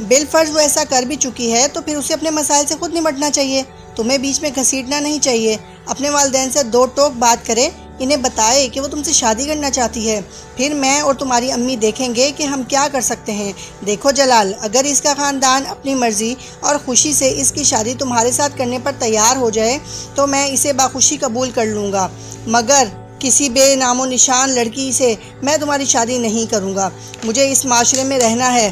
بالفرض وہ ایسا کر بھی چکی ہے تو پھر اسے اپنے مسائل سے خود نمٹنا چاہیے، تمہیں بیچ میں گھسیٹنا نہیں چاہیے۔ اپنے والدین سے دو ٹوک بات کرے، انہیں بتائے کہ وہ تم سے شادی کرنا چاہتی ہے، پھر میں اور تمہاری امی دیکھیں گے کہ ہم کیا کر سکتے ہیں۔ دیکھو جلال، اگر اس کا خاندان اپنی مرضی اور خوشی سے اس کی شادی تمہارے ساتھ کرنے پر تیار ہو جائے تو میں اسے باخوشی قبول کر لوں گا، مگر کسی بے نام و نشان لڑکی سے میں تمہاری شادی نہیں کروں گا۔ مجھے اس معاشرے میں رہنا ہے،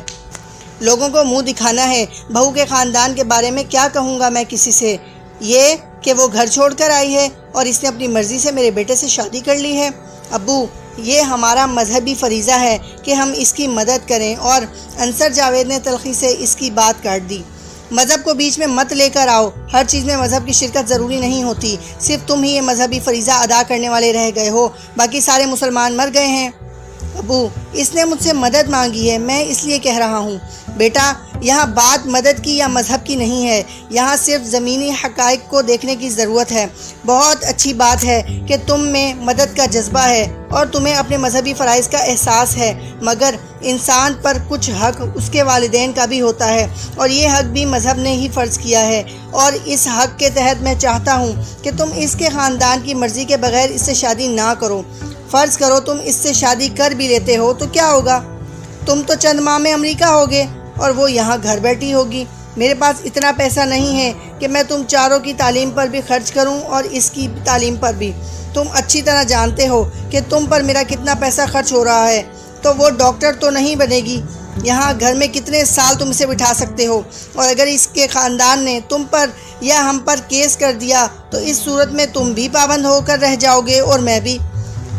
لوگوں کو منہ دکھانا ہے۔ بہو کے خاندان کے بارے میں کیا کہوں گا میں کسی سے؟ یہ کہ وہ گھر چھوڑ کر آئی ہے اور اس نے اپنی مرضی سے میرے بیٹے سے شادی کر لی ہے۔ ابو، یہ ہمارا مذہبی فریضہ ہے کہ ہم اس کی مدد کریں، اور انصر جاوید نے تلخی سے اس کی بات کاٹ دی۔ مذہب کو بیچ میں مت لے کر آؤ، ہر چیز میں مذہب کی شرکت ضروری نہیں ہوتی، صرف تم ہی یہ مذہبی فریضہ ادا کرنے والے رہ گئے ہو، باقی سارے مسلمان مر گئے ہیں۔ ابو، اس نے مجھ سے مدد مانگی ہے، میں اس لیے کہہ رہا ہوں۔ بیٹا، یہاں بات مدد کی یا مذہب کی نہیں ہے، یہاں صرف زمینی حقائق کو دیکھنے کی ضرورت ہے۔ بہت اچھی بات ہے کہ تم میں مدد کا جذبہ ہے اور تمہیں اپنے مذہبی فرائض کا احساس ہے، مگر انسان پر کچھ حق اس کے والدین کا بھی ہوتا ہے، اور یہ حق بھی مذہب نے ہی فرض کیا ہے، اور اس حق کے تحت میں چاہتا ہوں کہ تم اس کے خاندان کی مرضی کے بغیر اس سے شادی نہ کرو۔ فرض کرو تم اس سے شادی کر بھی لیتے ہو تو کیا ہوگا؟ تم تو چند ماہ میں امریکہ ہوگے اور وہ یہاں گھر بیٹھی ہوگی۔ میرے پاس اتنا پیسہ نہیں ہے کہ میں تم چاروں کی تعلیم پر بھی خرچ کروں اور اس کی تعلیم پر بھی۔ تم اچھی طرح جانتے ہو کہ تم پر میرا کتنا پیسہ خرچ ہو رہا ہے، تو وہ ڈاکٹر تو نہیں بنے گی۔ یہاں گھر میں کتنے سال تم اسے بٹھا سکتے ہو؟ اور اگر اس کے خاندان نے تم پر یا ہم پر کیس کر دیا تو اس صورت میں تم بھی پابند ہو کر رہ جاؤ گے اور میں بھی۔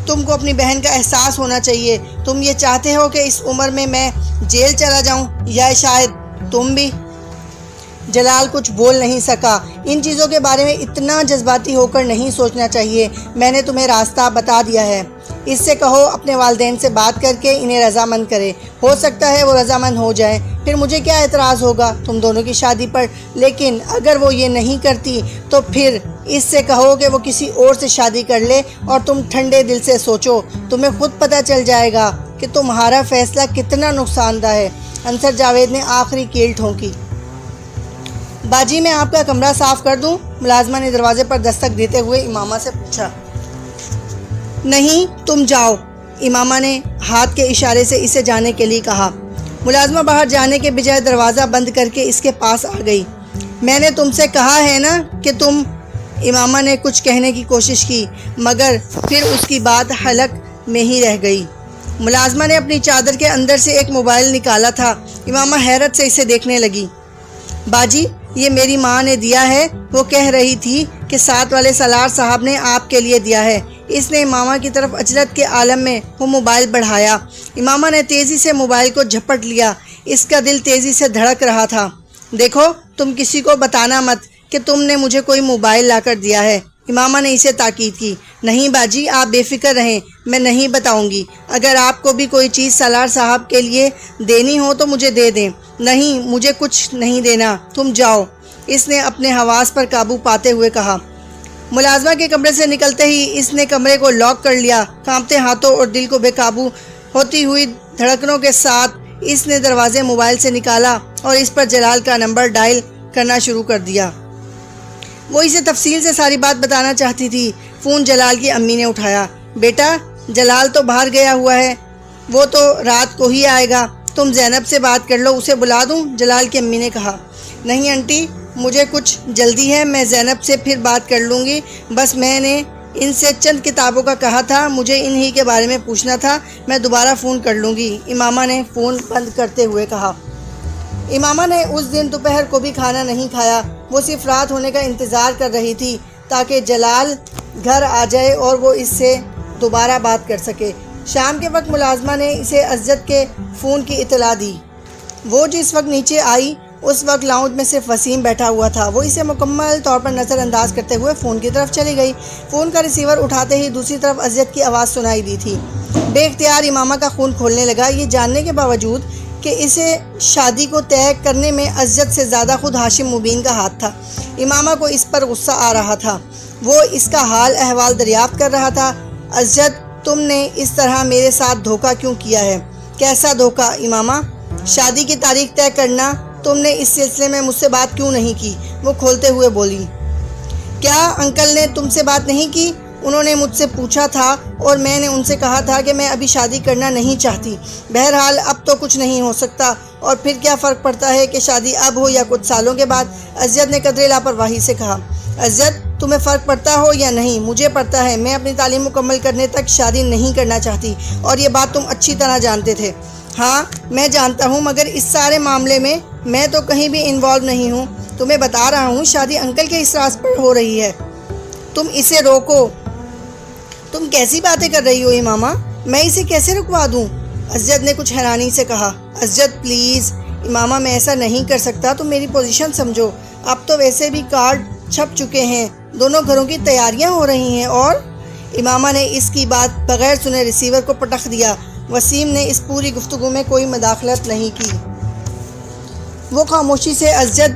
تم کو اپنی بہن کا احساس ہونا چاہیے۔ تم یہ چاہتے ہو کہ اس عمر میں جیل چلا جاؤں، یا شاید تم بھی؟ جلال کچھ بول نہیں سکا۔ ان چیزوں کے بارے میں اتنا جذباتی ہو کر نہیں سوچنا چاہیے، میں نے تمہیں راستہ بتا دیا ہے۔ اس سے کہو اپنے والدین سے بات کر کے انہیں رضامند کرے، ہو سکتا ہے وہ رضامند ہو جائیں، پھر مجھے کیا اعتراض ہوگا تم دونوں کی شادی پر۔ لیکن اگر وہ یہ نہیں کرتی تو پھر اس سے کہو کہ وہ کسی اور سے شادی کر لے، اور تم ٹھنڈے دل سے سوچو، تمہیں خود پتہ چل جائے گا کہ تمہارا فیصلہ کتنا نقصان دہ ہے۔ انصر جاوید نے آخری کیل ٹھونکی۔ باجی، میں آپ کا کمرہ صاف کر دوں؟ ملازمہ نے دروازے پر دستک دیتے ہوئے امامہ سے پوچھا۔ نہیں، تم جاؤ، امامہ نے ہاتھ کے اشارے سے اسے جانے کے لیے کہا۔ ملازمہ باہر جانے کے بجائے دروازہ بند کر کے اس کے پاس آ گئی۔ میں نے تم سے کہا ہے نا کہ تم… امامہ نے کچھ کہنے کی کوشش کی، مگر پھر اس کی بات حلق میں ہی رہ گئی۔ ملازمہ نے اپنی چادر کے اندر سے ایک موبائل نکالا تھا۔ امامہ حیرت سے اسے دیکھنے لگی۔ باجی، یہ میری ماں نے دیا ہے، وہ کہہ رہی تھی کہ ساتھ والے سالار صاحب نے آپ کے لیے دیا ہے۔ اس نے امامہ کی طرف اجلت کے عالم میں وہ موبائل بڑھایا۔ امامہ نے تیزی سے موبائل کو جھپٹ لیا، اس کا دل تیزی سے دھڑک رہا تھا۔ دیکھو، تم کسی کو بتانا مت کہ تم نے مجھے کوئی موبائل لا کر دیا ہے، امامہ نے اسے تاکید کی۔ نہیں باجی، آپ بے فکر رہیں، میں نہیں بتاؤں گی۔ اگر آپ کو بھی کوئی چیز سالار صاحب کے لیے دینی ہو تو مجھے دے دیں۔ نہیں، مجھے کچھ نہیں دینا، تم جاؤ، اس نے اپنے حواس پر قابو پاتے ہوئے کہا۔ ملازمہ کے کمرے سے نکلتے ہی اس نے کمرے کو لاک کر لیا۔ کانپتے ہاتھوں اور دل کو بے قابو ہوتی ہوئی دھڑکنوں کے ساتھ اس نے دروازے موبائل سے نکالا اور اس پر جلال کا نمبر ڈائل کرنا شروع کر دیا۔ وہ اسے تفصیل سے ساری بات بتانا چاہتی تھی۔ فون جلال کی امی نے اٹھایا۔ بیٹا، جلال تو باہر گیا ہوا ہے، وہ تو رات کو ہی آئے گا، تم زینب سے بات کر لو، اسے بلا دوں؟ جلال کی امی نے کہا۔ نہیں انٹی، مجھے کچھ جلدی ہے، میں زینب سے پھر بات کر لوں گی، بس میں نے ان سے چند کتابوں کا کہا تھا، مجھے انہی کے بارے میں پوچھنا تھا، میں دوبارہ فون کر لوں گی، امامہ نے فون بند کرتے ہوئے کہا۔ امامہ نے اس دن دوپہر کو بھی کھانا نہیں کھایا، وہ صرف رات ہونے کا انتظار کر رہی تھی تاکہ جلال گھر آ جائے اور وہ اس سے دوبارہ بات کر سکے۔ شام کے وقت ملازمہ نے اسے عزت کے فون کی اطلاع دی۔ وہ جس وقت نیچے آئی اس وقت لاؤنج میں صرف وسیم بیٹھا ہوا تھا۔ وہ اسے مکمل طور پر نظر انداز کرتے ہوئے فون کی طرف چلی گئی۔ فون کا ریسیور اٹھاتے ہی دوسری طرف عزت کی آواز سنائی دی تھی۔ بے اختیار امامہ کا خون کھولنے لگا، یہ جاننے کے باوجود کہ اسے شادی کو طے کرنے میں عزت سے زیادہ خود ہاشم مبین کا ہاتھ تھا۔ امامہ کو اس پر غصہ آ رہا تھا، وہ اس کا حال احوال دریافت کر رہا تھا۔ عزت، تم نے اس طرح میرے ساتھ دھوکہ کیوں کیا ہے؟ کیسا دھوکہ امامہ؟ شادی کی تاریخ طے کرنا تم نے اس سلسلے میں مجھ سے بات کیوں نہیں کی؟ وہ کھولتے ہوئے بولی۔ کیا انکل نے تم سے بات نہیں کی؟ انہوں نے مجھ سے پوچھا تھا اور میں نے ان سے کہا تھا کہ میں ابھی شادی کرنا نہیں چاہتی۔ بہرحال اب تو کچھ نہیں ہو سکتا، اور پھر کیا فرق پڑتا ہے کہ شادی اب ہو یا کچھ سالوں کے بعد؟ اذیت نے قدرے لاپرواہی سے کہا۔ اذیت، تمہیں فرق پڑتا ہو یا نہیں، مجھے پڑتا ہے۔ میں اپنی تعلیم مکمل کرنے تک شادی نہیں کرنا چاہتی، اور یہ بات تم اچھی طرح جانتے تھے۔ ہاں میں جانتا ہوں، مگر اس سارے معاملے میں میں تو کہیں بھی انوالو نہیں ہوں۔ تمہیں بتا رہا ہوں، شادی انکل کے اسراز پر ہو رہی ہے، تم اسے روکو۔ تم کیسی باتیں کر رہی ہو امامہ؟ میں اسے کیسے رکوا دوں؟ اذیت نے کچھ حیرانی سے کہا۔ اذیت پلیز امامہ، میں ایسا نہیں کر سکتا، تم میری پوزیشن سمجھو۔ اب تو ویسے بھی کارڈ چھپ چکے ہیں، دونوں گھروں کی تیاریاں ہو رہی ہیں، اور امامہ نے اس کی بات بغیر سنے ریسیور کو پٹخ دیا۔ وسیم نے اس پوری گفتگو میں کوئی مداخلت نہیں کی۔ وہ خاموشی سے اذیت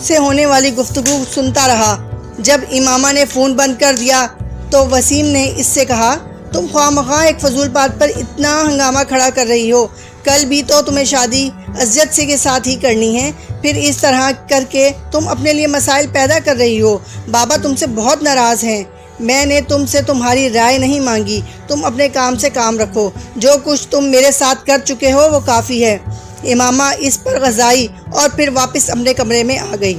سے ہونے والی گفتگو سنتا رہا۔ جب امامہ نے فون بند کر دیا تو وسیم نے اس سے کہا، تم خواہ مخواہ ایک فضول بات پر اتنا ہنگامہ کھڑا کر رہی ہو۔ کل بھی تو تمہیں شادی اذیت سے کے ساتھ ہی کرنی ہے، پھر اس طرح کر کے تم اپنے لیے مسائل پیدا کر رہی ہو۔ بابا تم سے بہت ناراض ہیں۔ میں نے تم سے تمہاری رائے نہیں مانگی، تم اپنے کام سے کام رکھو۔ جو کچھ تم میرے ساتھ کر چکے ہو وہ کافی ہے۔ امامہ اس پر غضائی اور پھر واپس اپنے کمرے میں آ گئی۔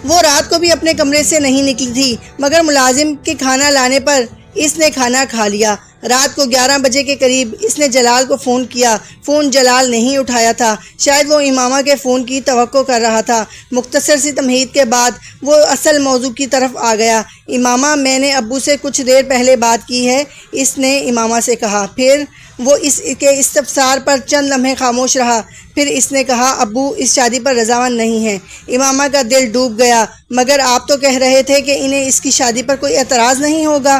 وہ رات کو بھی اپنے کمرے سے نہیں نکلی تھی، مگر ملازم کے کھانا لانے پر اس نے کھانا کھا لیا۔ رات کو 11 بجے کے قریب اس نے جلال کو فون کیا۔ فون جلال نہیں اٹھایا تھا، شاید وہ امامہ کے فون کی توقع کر رہا تھا۔ مختصر سی تمہید کے بعد وہ اصل موضوع کی طرف آ گیا۔ امامہ، میں نے ابو سے کچھ دیر پہلے بات کی ہے، اس نے امامہ سے کہا۔ پھر وہ اس کے استفسار پر چند لمحے خاموش رہا، پھر اس نے کہا، ابو اس شادی پر رضامند نہیں ہیں۔ امامہ کا دل ڈوب گیا۔ مگر آپ تو کہہ رہے تھے کہ انہیں اس کی شادی پر کوئی اعتراض نہیں ہوگا۔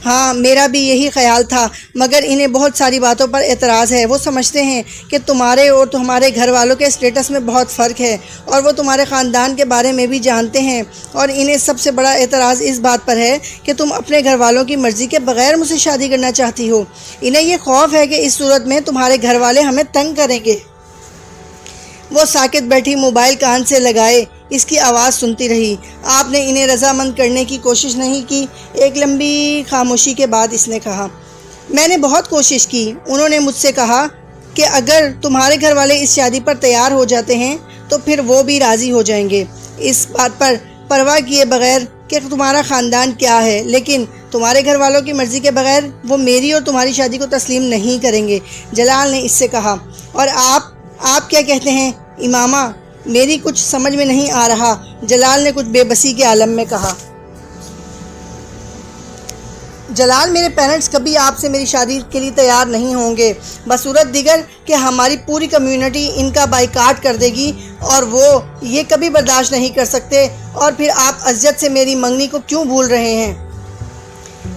ہاں میرا بھی یہی خیال تھا، مگر انہیں بہت ساری باتوں پر اعتراض ہے۔ وہ سمجھتے ہیں کہ تمہارے اور تمہارے گھر والوں کے اسٹیٹس میں بہت فرق ہے، اور وہ تمہارے خاندان کے بارے میں بھی جانتے ہیں، اور انہیں سب سے بڑا اعتراض اس بات پر ہے کہ تم اپنے گھر والوں کی مرضی کے بغیر مجھ سے شادی کرنا چاہتی ہو۔ انہیں یہ خوف ہے کہ اس صورت میں تمہارے گھر والے ہمیں تنگ کریں گے۔ وہ ساکت بیٹھی موبائل کان سے لگائے اس کی آواز سنتی رہی۔ آپ نے انہیں رضامند کرنے کی کوشش نہیں کی؟ ایک لمبی خاموشی کے بعد اس نے کہا، میں نے بہت کوشش کی۔ انہوں نے مجھ سے کہا کہ اگر تمہارے گھر والے اس شادی پر تیار ہو جاتے ہیں تو پھر وہ بھی راضی ہو جائیں گے، اس بات پر پرواہ کیے بغیر کہ تمہارا خاندان کیا ہے، لیکن تمہارے گھر والوں کی مرضی کے بغیر وہ میری اور تمہاری شادی کو تسلیم نہیں کریں گے۔ جلال نے اس سے کہا، اور آپ کیا کہتے ہیں امامہ؟ میری کچھ سمجھ میں نہیں آ رہا، جلال نے کچھ بے بسی کے عالم میں کہا۔ جلال، میرے پیرنٹس کبھی آپ سے میری شادی کے لیے تیار نہیں ہوں گے، بصورت دیگر کہ ہماری پوری کمیونٹی ان کا بائیکاٹ کر دے گی، اور وہ یہ کبھی برداشت نہیں کر سکتے۔ اور پھر آپ اذیت سے میری منگنی کو کیوں بھول رہے ہیں؟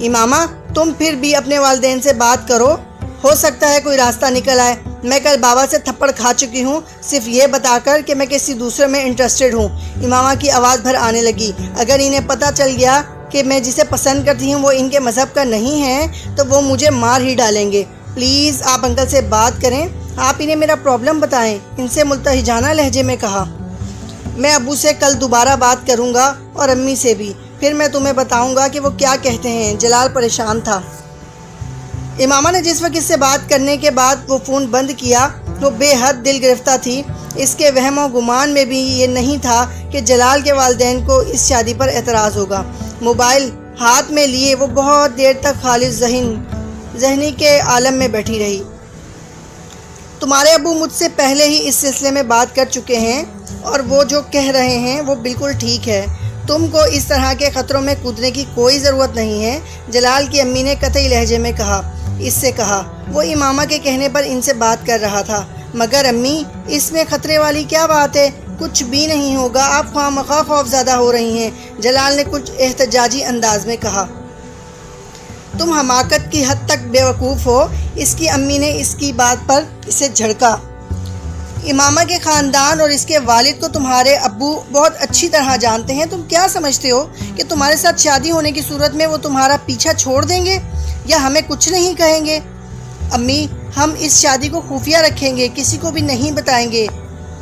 امامہ، تم پھر بھی اپنے والدین سے بات کرو، ہو سکتا ہے کوئی راستہ نکل آئے۔ میں کل بابا سے تھپڑ کھا چکی ہوں، صرف یہ بتا کر کہ میں کسی دوسرے میں انٹرسٹڈ ہوں۔ امامہ کی آواز بھر آنے لگی۔ اگر انہیں پتہ چل گیا کہ میں جسے پسند کرتی ہوں وہ ان کے مذہب کا نہیں ہے تو وہ مجھے مار ہی ڈالیں گے۔ پلیز آپ انکل سے بات کریں، آپ انہیں میرا پرابلم بتائیں، ان سے ملتہجانہ لہجے میں کہا۔ میں ابو سے کل دوبارہ بات کروں گا، اور امی سے بھی، پھر میں تمہیں بتاؤں گا کہ وہ کیا کہتے ہیں۔ جلال پریشان تھا۔ امامہ نے جس وقت اس سے بات کرنے کے بعد وہ فون بند کیا، وہ بے حد دل گرفتہ تھی۔ اس کے وہم و گمان میں بھی یہ نہیں تھا کہ جلال کے والدین کو اس شادی پر اعتراض ہوگا۔ موبائل ہاتھ میں لیے وہ بہت دیر تک خالص ذہنی کے عالم میں بیٹھی رہی۔ تمہارے ابو مجھ سے پہلے ہی اس سلسلے میں بات کر چکے ہیں، اور وہ جو کہہ رہے ہیں وہ بالکل ٹھیک ہے۔ تم کو اس طرح کے خطروں میں کودنے کی کوئی ضرورت نہیں ہے، جلال کی امی نے قطعی لہجے میں کہا۔ اس سے کہا، وہ امامہ کے کہنے پر ان سے بات کر رہا تھا۔ مگر امی، اس میں خطرے والی کیا بات ہے؟ کچھ بھی نہیں ہوگا، آپ خواہ مخواہ خوف زدہ ہو رہی ہیں، جلال نے کچھ احتجاجی انداز میں کہا۔ تم حماقت کی حد تک بیوقوف ہو، اس کی امی نے اس کی بات پر اسے جھڑکا۔ امامہ کے خاندان اور اس کے والد کو تمہارے ابو بہت اچھی طرح جانتے ہیں۔ تم کیا سمجھتے ہو کہ تمہارے ساتھ شادی ہونے کی صورت میں وہ تمہارا پیچھا چھوڑ دیں گے یا ہمیں کچھ نہیں کہیں گے؟ امی، ہم اس شادی کو خفیہ رکھیں گے، کسی کو بھی نہیں بتائیں گے۔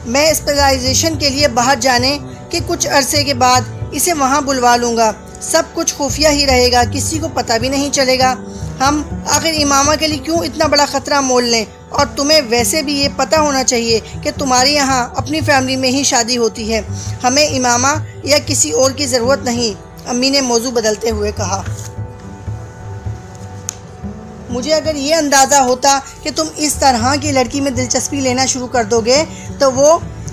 میں اسپیشلائزیشن کے لیے باہر جانے کے کچھ عرصے کے بعد اسے وہاں بلوا لوں گا۔ سب کچھ خفیہ ہی رہے گا، کسی کو پتہ بھی نہیں چلے گا۔ ہم آخر امامہ کے لیے کیوں اتنا بڑا خطرہ مول لیں؟ اور تمہیں ویسے بھی یہ پتہ ہونا چاہیے کہ تمہارے یہاں اپنی فیملی میں ہی شادی ہوتی ہے، ہمیں امامہ یا کسی اور کی ضرورت نہیں۔ امی نے موضوع بدلتے ہوئے کہا، مجھے اگر یہ اندازہ ہوتا کہ تم اس طرح کی لڑکی میں دلچسپی لینا شروع کر دو گے تو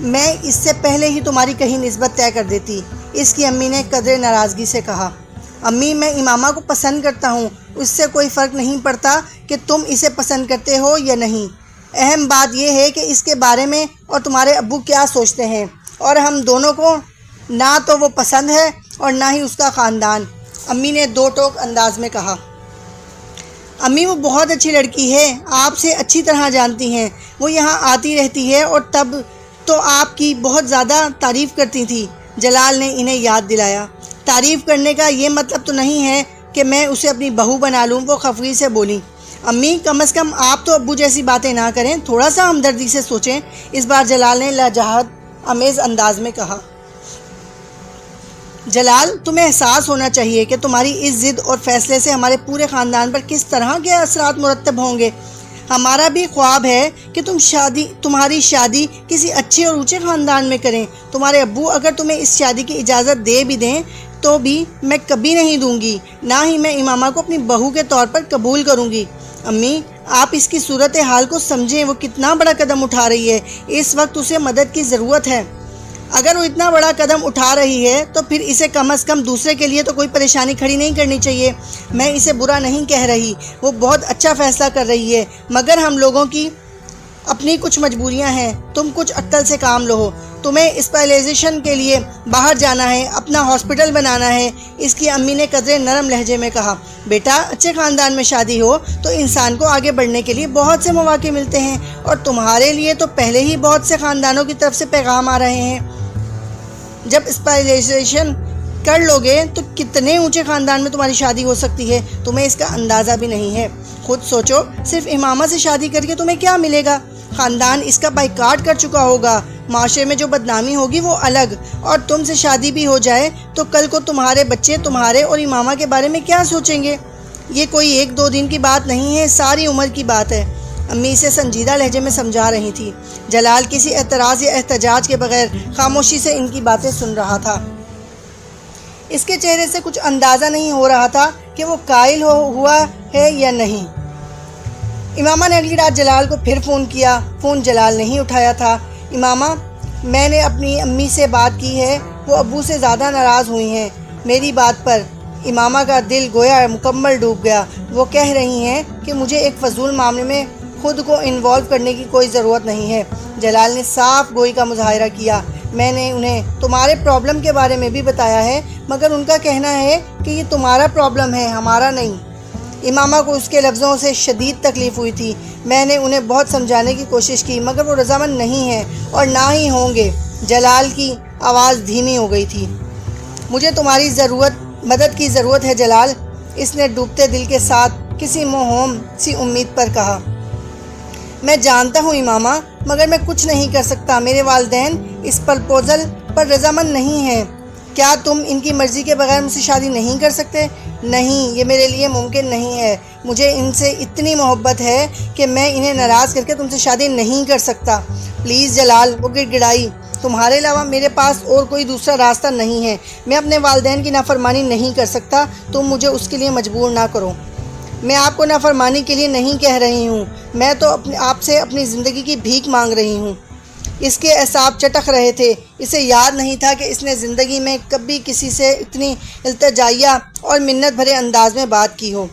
میں اس سے پہلے ہی تمہاری کہیں نسبت طے کر دیتی۔ اس کی امی نے قدرے ناراضگی سے کہا، امی میں امامہ کو پسند کرتا ہوں، اس سے کوئی فرق نہیں پڑتا کہ تم اسے پسند کرتے ہو یا نہیں۔ اہم بات یہ ہے کہ اس کے بارے میں اور تمہارے ابو کیا سوچتے ہیں، اور ہم دونوں کو نہ تو وہ پسند ہے اور نہ ہی اس کا خاندان، امی نے دو ٹوک انداز میں کہا۔ امی وہ بہت اچھی لڑکی ہے، آپ سے اچھی طرح جانتی ہیں، وہ یہاں آتی رہتی ہے اور تب تو آپ کی بہت زیادہ تعریف کرتی تھی، جلال نے انہیں یاد دلایا۔ تعریف کرنے کا یہ مطلب تو نہیں ہے کہ میں اسے اپنی بہو بنا لوں، وہ خفگی سے بولی۔ امی کم از کم آپ تو ابو جیسی باتیں نہ کریں، تھوڑا سا ہمدردی سے سوچیں، اس بار جلال نے لاجہت آمیز انداز میں کہا۔ جلال تمہیں احساس ہونا چاہیے کہ تمہاری اس ضد اور فیصلے سے ہمارے پورے خاندان پر کس طرح کے اثرات مرتب ہوں گے۔ ہمارا بھی خواب ہے کہ تمہاری شادی کسی اچھے اور اونچے خاندان میں کریں۔ تمہارے ابو اگر تمہیں اس شادی کی اجازت دے بھی دیں تو بھی میں کبھی نہیں دوں گی، نہ ہی میں امامہ کو اپنی بہو کے طور پر قبول کروں گی۔ امی آپ اس کی صورتحال کو سمجھیں، وہ کتنا بڑا قدم اٹھا رہی ہے، اس وقت اسے مدد کی ضرورت ہے۔ اگر وہ اتنا بڑا قدم اٹھا رہی ہے تو پھر اسے کم از کم دوسرے کے لیے تو کوئی پریشانی کھڑی نہیں کرنی چاہیے۔ میں اسے برا نہیں کہہ رہی، وہ بہت اچھا فیصلہ کر رہی ہے، مگر ہم لوگوں کی اپنی کچھ مجبوریاں ہیں۔ تم کچھ عقل سے کام لو، تمہیں اسپیشلائزیشن کے لیے باہر جانا ہے، اپنا ہاسپٹل بنانا ہے، اس کی امی نے قدرے نرم لہجے میں کہا۔ بیٹا اچھے خاندان میں شادی ہو تو انسان کو آگے بڑھنے کے لیے بہت سے مواقع ملتے ہیں، اور تمہارے لیے تو پہلے ہی بہت سے خاندانوں کی طرف سے پیغام آ رہے ہیں۔ جب اسپیشلائزیشن کر لو گے تو کتنے اونچے خاندان میں تمہاری شادی ہو سکتی ہے، تمہیں اس کا اندازہ بھی نہیں ہے۔ خود سوچو، صرف امامہ سے شادی کر کے تمہیں کیا ملے گا؟ خاندان اس کا بائیکاٹ کر چکا ہوگا، معاشرے میں جو بدنامی ہوگی وہ الگ، اور تم سے شادی بھی ہو جائے تو کل کو تمہارے بچے تمہارے اور امامہ کے بارے میں کیا سوچیں گے؟ یہ کوئی ایک دو دن کی بات نہیں ہے، ساری عمر کی بات ہے۔ امی اسے سنجیدہ لہجے میں سمجھا رہی تھی۔ جلال کسی اعتراض یا احتجاج کے بغیر خاموشی سے ان کی باتیں سن رہا تھا۔ اس کے چہرے سے کچھ اندازہ نہیں ہو رہا تھا کہ وہ قائل ہوا ہے یا نہیں۔ امامہ نے اگلی رات جلال کو پھر فون کیا، فون جلال نہیں اٹھایا تھا۔ امامہ میں نے اپنی امی سے بات کی ہے، وہ ابو سے زیادہ ناراض ہوئی ہیں میری بات پر۔ امامہ کا دل گویا مکمل ڈوب گیا۔ وہ کہہ رہی ہیں کہ مجھے ایک فضول معاملے میں خود کو انوالو کرنے کی کوئی ضرورت نہیں ہے۔ جلال نے صاف گوئی کا مظاہرہ کیا۔ میں نے انہیں تمہارے پرابلم کے بارے میں بھی بتایا ہے، مگر ان کا کہنا ہے کہ یہ تمہارا پرابلم ہے، ہمارا نہیں۔ امامہ کو اس کے لفظوں سے شدید تکلیف ہوئی تھی۔ میں نے انہیں بہت سمجھانے کی کوشش کی، مگر وہ رضامند نہیں ہیں اور نہ ہی ہوں گے۔ جلال کی آواز دھیمی ہو گئی تھی۔ مجھے تمہاری مدد کی ضرورت ہے جلال، اس نے ڈوبتے دل کے ساتھ کسی موہوم سی امید پر کہا۔ میں جانتا ہوں امامہ، مگر میں کچھ نہیں کر سکتا۔ میرے والدین اس پرپوزل پر رضامند نہیں ہیں۔ کیا تم ان کی مرضی کے بغیر مجھ سے شادی نہیں کر سکتے؟ نہیں، یہ میرے لیے ممکن نہیں ہے۔ مجھے ان سے اتنی محبت ہے کہ میں انہیں ناراض کر کے تم سے شادی نہیں کر سکتا۔ پلیز جلال، وہ گڑ گڑائی، تمہارے علاوہ میرے پاس اور کوئی دوسرا راستہ نہیں ہے۔ میں اپنے والدین کی نافرمانی نہیں کر سکتا، تم مجھے اس کے لیے مجبور نہ کرو۔ میں آپ کو نافرمانی کے لیے نہیں کہہ رہی ہوں، میں تو آپ سے اپنی زندگی کی بھیک مانگ رہی ہوں۔ اس کے اعصاب چٹک رہے تھے۔ اسے یاد نہیں تھا کہ اس نے زندگی میں کبھی کسی سے اتنی التجائیہ اور منت بھرے انداز میں بات کی ہو۔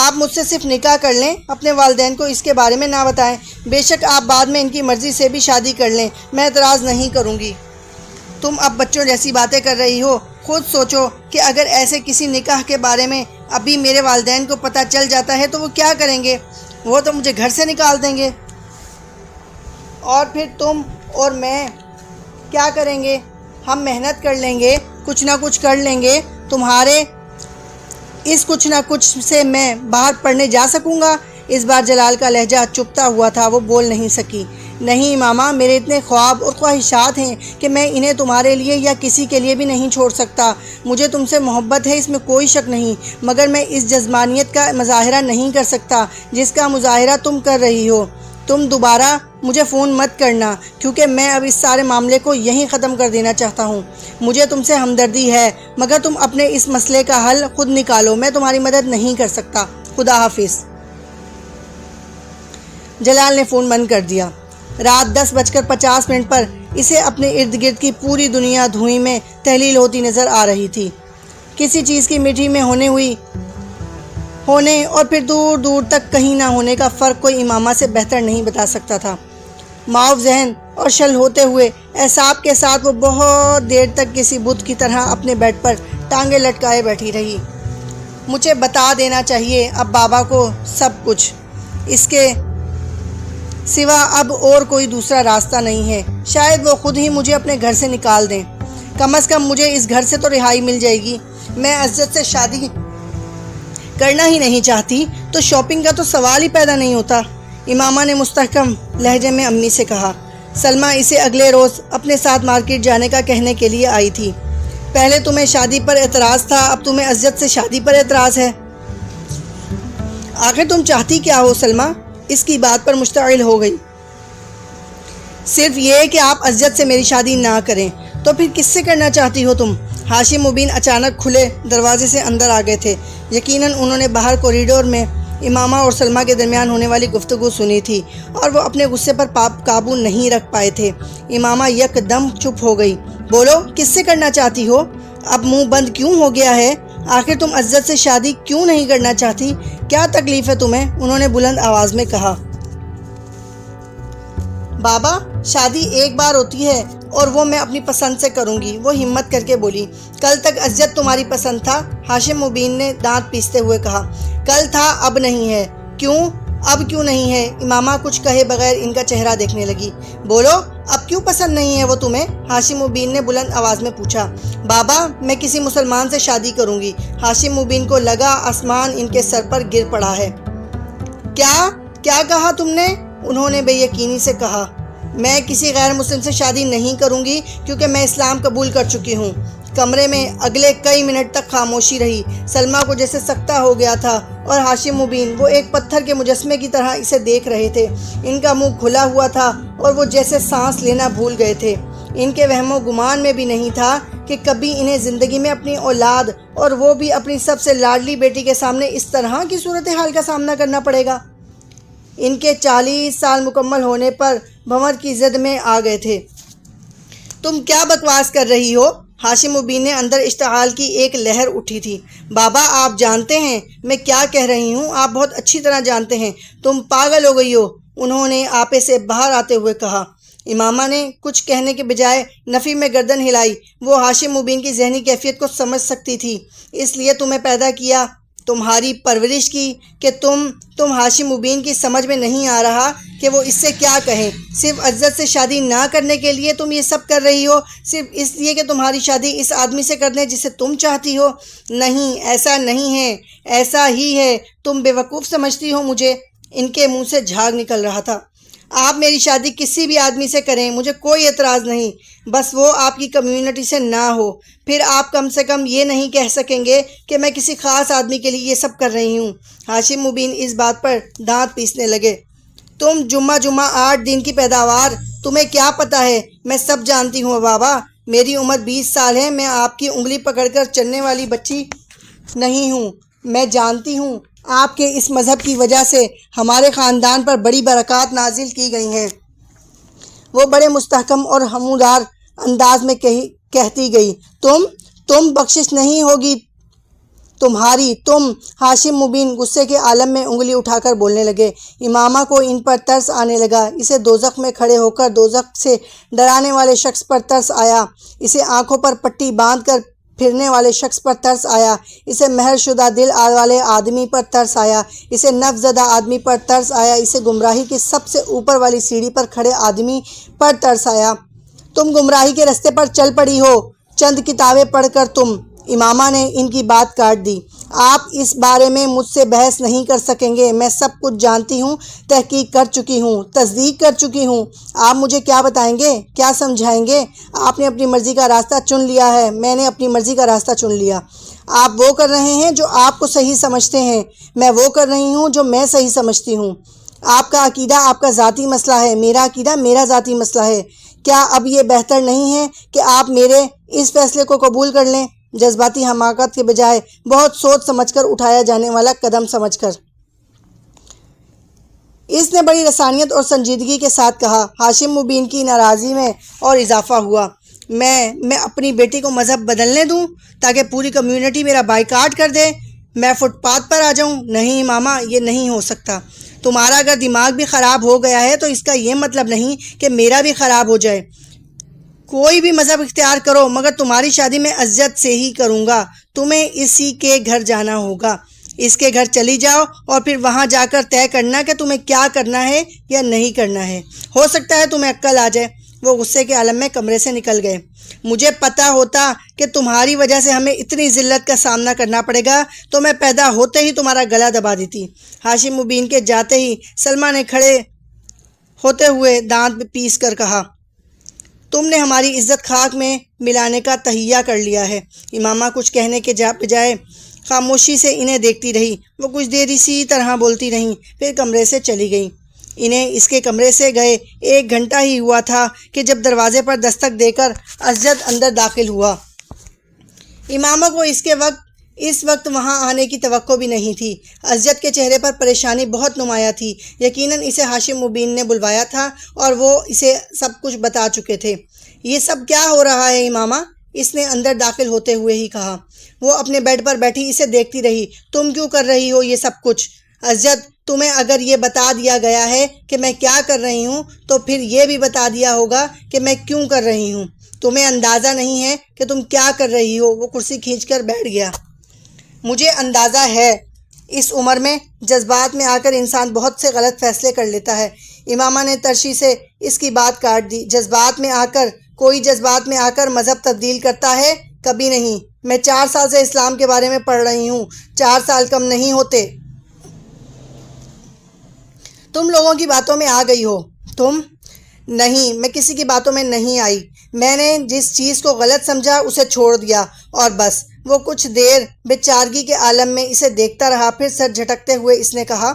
آپ مجھ سے صرف نکاح کر لیں، اپنے والدین کو اس کے بارے میں نہ بتائیں۔ بے شک آپ بعد میں ان کی مرضی سے بھی شادی کر لیں، میں اعتراض نہیں کروں گی۔ تم اب بچوں جیسی باتیں کر رہی ہو۔ خود سوچو کہ اگر ایسے کسی نکاح کے بارے میں ابھی میرے والدین کو پتہ چل جاتا ہے تو وہ کیا کریں گے؟ وہ تو مجھے گھر سے نکال دیں گے، اور پھر تم اور میں کیا کریں گے؟ ہم محنت کر لیں گے، کچھ نہ کچھ کر لیں گے۔ تمہارے اس کچھ نہ کچھ سے میں باہر پڑھنے جا سکوں گا، اس بار جلال کا لہجہ چپتا ہوا تھا، وہ بول نہیں سکی۔ نہیں امامہ، میرے اتنے خواب اور خواہشات ہیں کہ میں انہیں تمہارے لیے یا کسی کے لیے بھی نہیں چھوڑ سکتا۔ مجھے تم سے محبت ہے، اس میں کوئی شک نہیں، مگر میں اس جذبانیت کا مظاہرہ نہیں کر سکتا جس کا مظاہرہ تم کر رہی ہو۔ تم دوبارہ مجھے فون مت کرنا، کیونکہ میں اب اس سارے معاملے کو یہیں ختم کر دینا چاہتا ہوں۔ مجھے تم سے ہمدردی ہے، مگر تم اپنے اس مسئلے کا حل خود نکالو، میں تمہاری مدد نہیں کر سکتا۔ خدا حافظ۔ جلال نے فون بند کر دیا۔ رات 10:50 پر اسے اپنے ارد گرد کی پوری دنیا دھوئیں میں تحلیل ہوتی نظر آ رہی تھی۔ کسی چیز کی مٹی میں ہونے اور پھر دور دور تک کہیں نہ ہونے کا فرق کوئی امامہ سے بہتر نہیں بتا سکتا تھا۔ معاف ذہن اور شل ہوتے ہوئے اعصاب کے ساتھ وہ بہت دیر تک کسی بت کی طرح اپنے بیڈ پر ٹانگیں لٹکائے بیٹھی رہی۔ مجھے بتا دینا چاہیے اب بابا کو سب کچھ، اس کے سوا اب اور کوئی دوسرا راستہ نہیں ہے۔ شاید وہ خود ہی مجھے اپنے گھر سے نکال دیں، کم از کم مجھے اس گھر سے تو رہائی مل جائے گی۔ میں عزت سے شادی کرنا ہی نہیں چاہتی تو شاپنگ کا تو سوال ہی پیدا نہیں ہوتا، امامہ نے مستحکم لہجے میں امی سے کہا۔ سلمہ اسے اگلے روز اپنے ساتھ مارکیٹ جانے کا کہنے کے لیے آئی تھی۔ پہلے تمہیں شادی پر اعتراض تھا، اب تمہیں عزت سے شادی پر اعتراض ہے۔ آخر تم چاہتی کیا ہو سلمہ؟ اس کی بات پر مشتعل ہو گئی۔ صرف یہ کہ آپ عزت سے میری شادی نہ کریں، تو پھر کس سے کرنا چاہتی ہو تم؟ ہاشم مبین اچانک کھلے دروازے سے اندر آ گئے تھے۔ یقیناً انہوں نے باہر کوریڈور میں امامہ اور سلمہ کے درمیان ہونے والی گفتگو سنی تھی اور وہ اپنے غصے پر قابو نہیں رکھ پائے تھے۔ امامہ یک دم چپ ہو گئی۔ بولو، کس سے کرنا چاہتی ہو؟ اب منہ بند کیوں ہو گیا ہے؟ آخر تم عزت سے شادی کیوں نہیں کرنا چاہتی؟ کیا تکلیف ہے تمہیں؟ انہوں نے بلند آواز میں کہا۔ بابا، شادی ایک بار ہوتی ہے اور وہ میں اپنی پسند سے کروں گی، وہ ہمت کر کے بولی۔ کل تک عزت تمہاری پسند تھا، ہاشم مبین نے دانت پیستے ہوئے کہا۔ کل تھا، اب نہیں ہے۔ کیوں؟ اب کیوں نہیں ہے؟ امامہ کچھ کہے بغیر ان کا چہرہ دیکھنے لگی۔ بولو، اب کیوں پسند نہیں ہے وہ تمہیں؟ ہاشم مبین نے بلند آواز میں پوچھا۔ بابا، میں کسی مسلمان سے شادی کروں گی۔ ہاشم مبین کو لگا آسمان ان کے سر پر گر پڑا ہے۔ کیا کہا تم نے؟ انہوں نے بے یقینی سے کہا۔ میں کسی غیر مسلم سے شادی نہیں کروں گی، کیونکہ میں اسلام قبول کر چکی ہوں۔ کمرے میں اگلے کئی منٹ تک خاموشی رہی۔ سلمہ کو جیسے سکتہ ہو گیا تھا اور ہاشم مبین وہ ایک پتھر کے مجسمے کی طرح اسے دیکھ رہے تھے۔ ان کا منہ کھلا ہوا تھا اور وہ جیسے سانس لینا بھول گئے تھے۔ ان کے وہم و گمان میں بھی نہیں تھا کہ کبھی انہیں زندگی میں اپنی اولاد اور وہ بھی اپنی سب سے لاڈلی بیٹی کے سامنے اس طرح کی صورتحال کا سامنا کرنا پڑے گا۔ ان کے 40 سال مکمل ہونے پر بھنور کی زد میں آ گئے تھے۔ تم کیا بکواس کر رہی ہو؟ ہاشم مبین نے اندر اشتعال کی ایک لہر اٹھی تھی۔ بابا، آپ جانتے ہیں میں کیا کہہ رہی ہوں، آپ بہت اچھی طرح جانتے ہیں۔ تم پاگل ہو گئی ہو، انہوں نے آپے سے باہر آتے ہوئے کہا۔ امامہ نے کچھ کہنے کے بجائے نفی میں گردن ہلائی۔ وہ ہاشم مبین کی ذہنی کیفیت کو سمجھ سکتی تھی، اس لیے تمہیں پیدا کیا، تمہاری پرورش کی کہ تم ہاشم مبین کی سمجھ میں نہیں آ رہا کہ وہ اس سے کیا کہیں۔ صرف عزت سے شادی نہ کرنے کے لیے تم یہ سب کر رہی ہو، صرف اس لیے کہ تمہاری شادی اس آدمی سے کر دیں جسے تم چاہتی ہو۔ نہیں، ایسا نہیں ہے، ایسا ہی ہے، تم بیوقوف سمجھتی ہو مجھے۔ ان کے منہ سے جھاگ نکل رہا تھا۔ آپ میری شادی کسی بھی آدمی سے کریں، مجھے کوئی اعتراض نہیں، بس وہ آپ کی کمیونٹی سے نہ ہو۔ پھر آپ کم سے کم یہ نہیں کہہ سکیں گے کہ میں کسی خاص آدمی کے لیے یہ سب کر رہی ہوں۔ ہاشم مبین اس بات پر دانت پیسنے لگے۔ تم جمعہ 8 دن کی پیداوار، تمہیں کیا پتہ ہے؟ میں سب جانتی ہوں بابا، میری عمر 20 سال ہے، میں آپ کی انگلی پکڑ کر چلنے والی بچی نہیں ہوں۔ میں جانتی ہوں آپ کے اس مذہب کی وجہ سے ہمارے خاندان پر بڑی برکات نازل کی گئی ہیں۔ وہ بڑے مستحکم اور ہمودار انداز میں کہتی گئی۔ تم بخشش نہیں ہوگی تمہاری، تم۔ ہاشم مبین غصے کے عالم میں انگلی اٹھا کر بولنے لگے۔ امامہ کو ان پر ترس آنے لگا۔ اسے دوزخ میں کھڑے ہو کر دوزخ سے ڈرانے والے شخص پر ترس آیا۔ اسے آنکھوں پر پٹی باندھ کر پھرنے والے شخص پر ترس آیا۔ اسے مہر شدہ دل والے آدمی پر ترس آیا۔ اسے نفس زدہ آدمی پر ترس آیا۔ اسے گمراہی کی سب سے اوپر والی سیڑھی پر کھڑے آدمی پر ترس آیا۔ تم گمراہی کے رستے پر چل پڑی ہو، چند کتابیں پڑھ کر تم۔ امامہ نے ان کی بات کاٹ دی۔ آپ اس بارے میں مجھ سے بحث نہیں کر سکیں گے، میں سب کچھ جانتی ہوں، تحقیق کر چکی ہوں، تصدیق کر چکی ہوں۔ آپ مجھے کیا بتائیں گے، کیا سمجھائیں گے؟ آپ نے اپنی مرضی کا راستہ چن لیا ہے، میں نے اپنی مرضی کا راستہ چن لیا۔ آپ وہ کر رہے ہیں جو آپ کو صحیح سمجھتے ہیں، میں وہ کر رہی ہوں جو میں صحیح سمجھتی ہوں۔ آپ کا عقیدہ آپ کا ذاتی مسئلہ ہے، میرا عقیدہ میرا ذاتی مسئلہ ہے۔ کیا اب یہ بہتر نہیں ہے کہ آپ میرے اس فیصلے کو قبول کر لیں، جذباتی حماقت کے بجائے بہت سوچ سمجھ کر اٹھایا جانے والا قدم سمجھ کر؟ اس نے بڑی رسانیت اور سنجیدگی کے ساتھ کہا۔ ہاشم مبین کی ناراضی میں اور اضافہ ہوا۔ میں اپنی بیٹی کو مذہب بدلنے دوں تاکہ پوری کمیونٹی میرا بائیکاٹ کر دے، میں فٹ پاتھ پر آ جاؤں؟ نہیں ماما، یہ نہیں ہو سکتا۔ تمہارا اگر دماغ بھی خراب ہو گیا ہے تو اس کا یہ مطلب نہیں کہ میرا بھی خراب ہو جائے۔ کوئی بھی مذہب اختیار کرو، مگر تمہاری شادی میں عزت سے ہی کروں گا۔ تمہیں اسی کے گھر جانا ہوگا، اس کے گھر چلی جاؤ اور پھر وہاں جا کر طے کرنا کہ تمہیں کیا کرنا ہے یا نہیں کرنا ہے۔ ہو سکتا ہے تمہیں عقل آ جائے۔ وہ غصے کے عالم میں کمرے سے نکل گئے۔ مجھے پتا ہوتا کہ تمہاری وجہ سے ہمیں اتنی ذلت کا سامنا کرنا پڑے گا تو میں پیدا ہوتے ہی تمہارا گلا دبا دیتی۔ ہاشم مبین کے جاتے ہی سلمہ نے کھڑے ہوتے ہوئے دانت پیس کر کہا، تم نے ہماری عزت خاک میں ملانے کا تہیہ کر لیا ہے۔ امامہ کچھ کہنے کے بجائے خاموشی سے انہیں دیکھتی رہی۔ وہ کچھ دیر اسی طرح بولتی رہیں، پھر کمرے سے چلی گئیں۔ انہیں اس کے کمرے سے گئے 1 گھنٹہ ہی ہوا تھا کہ جب دروازے پر دستک دے کر اسجد اندر داخل ہوا۔ امامہ کو اس وقت وہاں آنے کی توقع بھی نہیں تھی۔ اسجد کے چہرے پر پریشانی بہت نمایاں تھی۔ یقیناً اسے ہاشم مبین نے بلوایا تھا اور وہ اسے سب کچھ بتا چکے تھے۔ یہ سب کیا ہو رہا ہے امامہ؟ اس نے اندر داخل ہوتے ہوئے ہی کہا۔ وہ اپنے بیڈ پر بیٹھی اسے دیکھتی رہی۔ تم کیوں کر رہی ہو یہ سب کچھ؟ اسجد، تمہیں اگر یہ بتا دیا گیا ہے کہ میں کیا کر رہی ہوں تو پھر یہ بھی بتا دیا ہوگا کہ میں کیوں کر رہی ہوں۔ تمہیں اندازہ نہیں ہے کہ تم کیا کر رہی ہو۔ وہ کرسی کھینچ کر بیٹھ گیا۔ مجھے اندازہ ہے۔ اس عمر میں جذبات میں آ کر انسان بہت سے غلط فیصلے کر لیتا ہے۔ امامہ نے ترشی سے اس کی بات کاٹ دی۔ کوئی جذبات میں آ کر مذہب تبدیل کرتا ہے؟ کبھی نہیں۔ میں 4 سال سے اسلام کے بارے میں پڑھ رہی ہوں۔ 4 سال کم نہیں ہوتے۔ تم لوگوں کی باتوں میں آ گئی ہو۔ تم؟ نہیں، میں کسی کی باتوں میں نہیں آئی۔ میں نے جس چیز کو غلط سمجھا اسے چھوڑ دیا اور بس۔ وہ کچھ دیر بے چارگی کے عالم میں اسے دیکھتا رہا، پھر سر جھٹکتے ہوئے اس نے کہا،